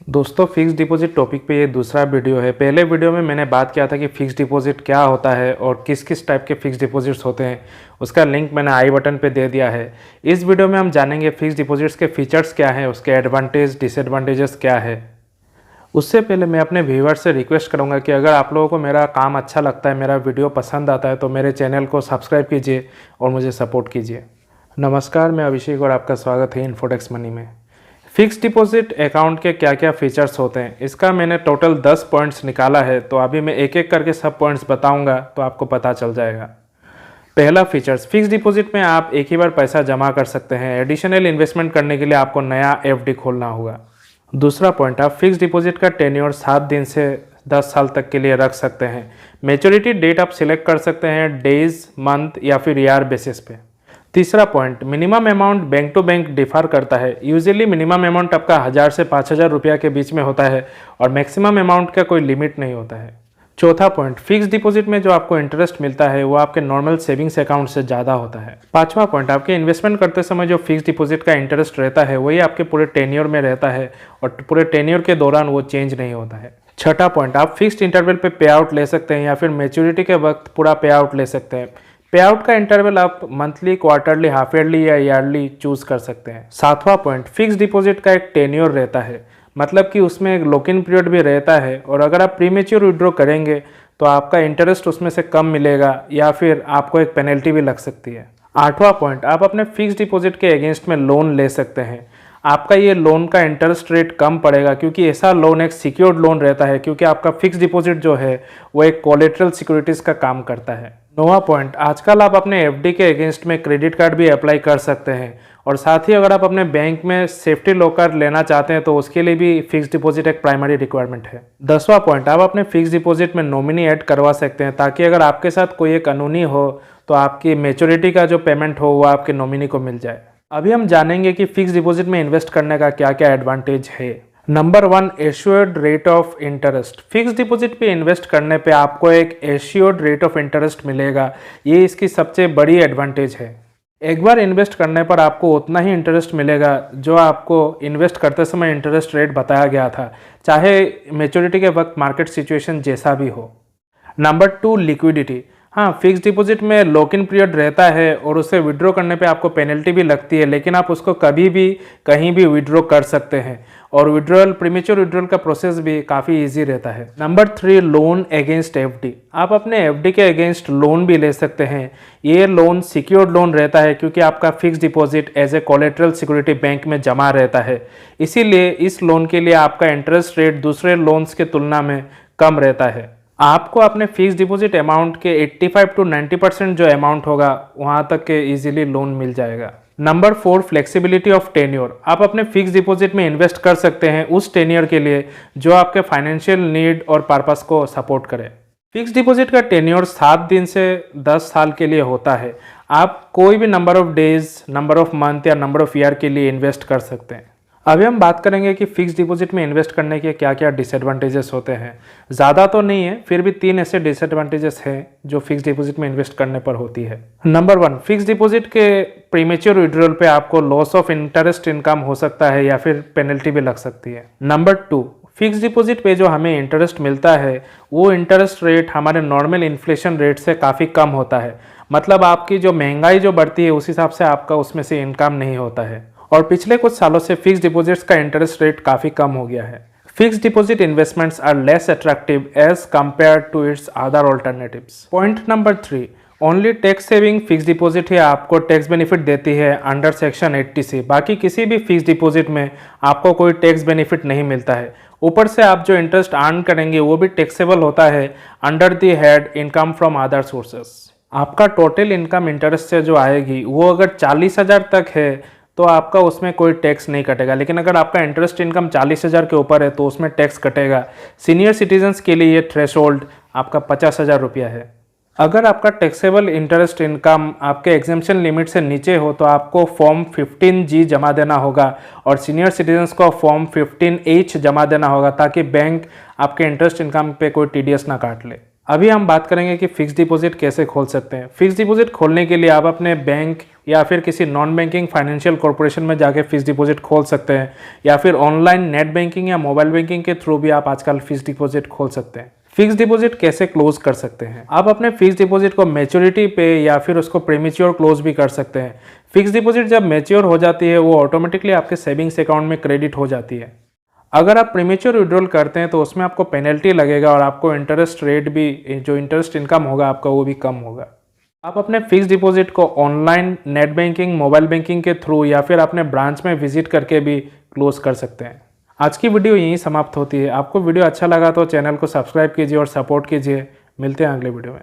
दोस्तों fix deposit topic पे ये दूसरा वीडियो है। पहले वीडियो में मैंने बात किया था कि फ़िक्स डिपॉजिट क्या होता है और किस किस टाइप के फ़िक्स डिपॉजिट्स होते हैं। उसका लिंक मैंने आई बटन पे दे दिया है। इस वीडियो में हम जानेंगे फ़िक्स डिपॉजिट्स के फीचर्स क्या हैं, उसके एडवांटेज डिसएडवांटेजेस क्या है। उससे पहले मैं अपने व्यूअर्स से रिक्वेस्ट करूंगा कि अगर आप लोगों को मेरा काम अच्छा लगता है, मेरा वीडियो पसंद आता है, तो मेरे चैनल को सब्सक्राइब कीजिए और मुझे सपोर्ट कीजिए। नमस्कार, मैं अभिषेक और आपका स्वागत है इन्फोटेक्स मनी में। फिक्स डिपॉजिट अकाउंट के क्या क्या फीचर्स होते हैं, इसका मैंने टोटल 10 पॉइंट्स निकाला है। तो अभी मैं एक एक करके सब पॉइंट्स बताऊंगा तो आपको पता चल जाएगा। पहला फीचर्स, फिक्स डिपॉजिट में आप एक ही बार पैसा जमा कर सकते हैं। एडिशनल इन्वेस्टमेंट करने के लिए आपको नया एफडी खोलना होगा। दूसरा पॉइंट, आप फिक्स डिपॉजिट का टेन्योर 7 दिन से 10 साल तक के लिए रख सकते हैं। मैच्योरिटी डेट आप सिलेक्ट कर सकते हैं डेज, मंथ या फिर ईयर बेसिस पे। तीसरा point, minimum amount bank to bank differ करता है। यूजुअली मिनिमम अमाउंट आपका 1000 से 5000 रुपया के बीच में होता है और मैक्सिमम अमाउंट का कोई लिमिट नहीं होता है। चौथा पॉइंट, फिक्स डिपॉजिट में जो आपको इंटरेस्ट मिलता है वो आपके नॉर्मल सेविंग्स अकाउंट से ज़्यादा होता है। पांचवा पॉइंट, आपके इन्वेस्टमेंट करते समय जो फिक्स डिपॉजिट का इंटरेस्ट रहता है वही आपके पूरे टेन्योर में रहता है और पूरे टेन्योर के दौरान वो चेंज नहीं होता है। छठा पॉइंट, आप फिक्स्ड इंटरवल पे पे आउट ले सकते हैं या फिर मैच्योरिटी के वक्त पूरा पे आउट ले सकते हैं। पे आउट का इंटरवल आप मंथली, क्वार्टरली, हाफ ईयरली या ईयरली चूज कर सकते हैं। सातवां पॉइंट, फिक्स डिपॉजिट का एक टेन्योर रहता है, मतलब कि उसमें एक लॉक इन पीरियड भी रहता है और अगर आप प्रीमेच्योर विड्रॉ करेंगे तो आपका इंटरेस्ट उसमें से कम मिलेगा या फिर आपको एक पेनल्टी भी लग सकती है। आठवां पॉइंट, आप अपने फिक्स डिपॉजिट के अगेंस्ट में लोन ले सकते हैं। आपका ये लोन का इंटरेस्ट रेट कम पड़ेगा क्योंकि ऐसा लोन एक सिक्योर्ड लोन रहता है, क्योंकि आपका फिक्स डिपॉजिट जो है वो एक कोलेटरल सिक्योरिटीज का काम करता है। नौवां पॉइंट, आजकल आप अपने एफडी के अगेंस्ट में क्रेडिट कार्ड भी अप्लाई कर सकते हैं और साथ ही अगर आप अपने बैंक में सेफ्टी लॉकर लेना चाहते हैं तो उसके लिए भी फिक्स डिपॉजिट एक प्राइमरी रिक्वायरमेंट है। 10वां पॉइंट, आप अपने फिक्स डिपॉजिट में नॉमिनी ऐड करवा सकते हैं ताकि अगर आपके साथ कोई एक अनहोनी हो तो आपकी मैच्योरिटी का जो पेमेंट हो वो आपके नॉमिनी को मिल जाए। अभी हम जानेंगे कि फिक्स डिपॉजिट में इन्वेस्ट करने का क्या क्या एडवांटेज है। Number 1, assured rate of interest. Fix deposit पे इन्वेस्ट करने पे आपको एक एश्योर्ड रेट ऑफ इंटरेस्ट मिलेगा, ये इसकी सबसे बड़ी एडवांटेज है। एक बार इन्वेस्ट करने पर आपको उतना ही इंटरेस्ट मिलेगा जो आपको इन्वेस्ट करते समय इंटरेस्ट रेट बताया गया था, चाहे मैच्योरिटी के वक्त मार्केट सिचुएशन जैसा भी हो। Number 2, liquidity. हाँ, फिक्स डिपॉजिट में लॉक इन पीरियड रहता है और उसे विड्रॉ करने पे आपको पेनल्टी भी लगती है, लेकिन आप उसको कभी भी कहीं भी विड्रॉ कर सकते हैं और विड्रॉल, प्रीमेच्योर विड्रॉल का प्रोसेस भी काफ़ी इजी रहता है। Number 3, loan against FD. आप अपने एफडी के अगेंस्ट लोन भी ले सकते हैं। ये लोन सिक्योर्ड लोन रहता है क्योंकि आपका fix deposit as a collateral security bank में जमा रहता है, इसीलिए इस लोन के लिए आपका इंटरेस्ट रेट दूसरे लोन्स के तुलना में कम रहता है। आपको अपने फिक्स डिपॉजिट अमाउंट के 85 to 90% जो अमाउंट होगा वहां तक के इजीली लोन मिल जाएगा। Number 4, flexibility of tenure. आप अपने फिक्स डिपॉजिट में इन्वेस्ट कर सकते हैं उस टेन्योर के लिए जो आपके फाइनेंशियल नीड और पर्पस को सपोर्ट करे। फिक्स डिपॉजिट का टेन्योर 7 दिन से 10 साल के लिए होता है। आप कोई भी number of days, number of month या नंबर ऑफ ईयर के लिए इन्वेस्ट कर सकते हैं। अभी हम बात करेंगे कि फिक्स डिपॉजिट में इन्वेस्ट करने के क्या क्या डिसएडवांटेजेस होते हैं। ज़्यादा तो नहीं है, फिर भी 3 ऐसे डिसएडवांटेजेस हैं जो फिक्स डिपॉजिट में इन्वेस्ट करने पर होती है। नंबर 1, फिक्स डिपॉजिट के प्रीमेच्योर विड्रॉल पे आपको लॉस ऑफ इंटरेस्ट इनकम हो सकता है या फिर पेनल्टी भी लग सकती है। नंबर 2, फिक्स डिपॉजिट पे जो हमें इंटरेस्ट मिलता है वो इंटरेस्ट रेट हमारे नॉर्मल इन्फ्लेशन रेट से काफ़ी कम होता है, मतलब आपकी जो महंगाई जो बढ़ती है उस हिसाब से आपका उसमें से इनकम नहीं होता है। और पिछले कुछ सालों से फिक्स डिपॉजिट्स का इंटरेस्ट रेट काफ़ी कम हो गया है। Fix deposit investments are less attractive as compare to its other alternatives. Point number 3, only tax saving fix deposit ही आपको टैक्स बेनिफिट देती है अंडर सेक्शन 80C। बाकी किसी भी फिक्स डिपॉजिट में आपको कोई टैक्स बेनिफिट नहीं मिलता है। ऊपर से आप जो इंटरेस्ट अर्न करेंगे वो भी टैक्सेबल होता है under the head income from other sources. आपका टोटल इनकम इंटरेस्ट से जो आएगी वो अगर 40,000 तक है तो आपका उसमें कोई टैक्स नहीं कटेगा, लेकिन अगर आपका इंटरेस्ट इनकम 40,000 के ऊपर है तो उसमें टैक्स कटेगा। सीनियर सिटीजन्स के लिए ये थ्रेशोल्ड आपका 50,000 रुपया है। अगर आपका टैक्सेबल इंटरेस्ट इनकम आपके एग्जेम्पशन लिमिट से नीचे हो तो आपको फॉर्म 15G जमा देना होगा और सीनियर सिटीजन्स को फॉर्म 15H जमा देना होगा ताकि बैंक आपके इंटरेस्ट इनकम पे कोई TDS ना काट ले। अभी हम बात करेंगे कि फिक्स डिपॉजिट कैसे खोल सकते हैं। फिक्स डिपॉजिट खोलने के लिए आप अपने बैंक या फिर किसी नॉन बैंकिंग फाइनेंशियल कॉर्पोरेशन में जाके फिक्स डिपॉजिट खोल सकते हैं, या फिर ऑनलाइन नेट बैंकिंग या मोबाइल बैंकिंग के थ्रू भी आप आजकल फिक्स डिपॉजिट खोल सकते हैं। फिक्स डिपॉजिट कैसे क्लोज कर सकते हैं? आप अपने फिक्स डिपॉजिट को मैच्योरिटी पे या फिर उसको प्रीमेच्योर क्लोज भी कर सकते हैं। फिक्स डिपॉजिट जब मैच्योर हो जाती है वो ऑटोमेटिकली आपके सेविंग्स अकाउंट में क्रेडिट हो जाती है। अगर आप प्रीमेच्योर विड्रॉल करते हैं तो उसमें आपको पेनल्टी लगेगा और आपको इंटरेस्ट रेट भी, जो इंटरेस्ट इनकम होगा आपका, वो भी कम होगा। आप अपने फिक्स डिपॉजिट को online net banking, mobile banking के थ्रू या फिर अपने ब्रांच में विजिट करके भी क्लोज कर सकते हैं। आज की वीडियो यहीं समाप्त होती है। आपको वीडियो अच्छा लगा तो चैनल को सब्सक्राइब कीजिए और सपोर्ट कीजिए। मिलते हैं अगले वीडियो में।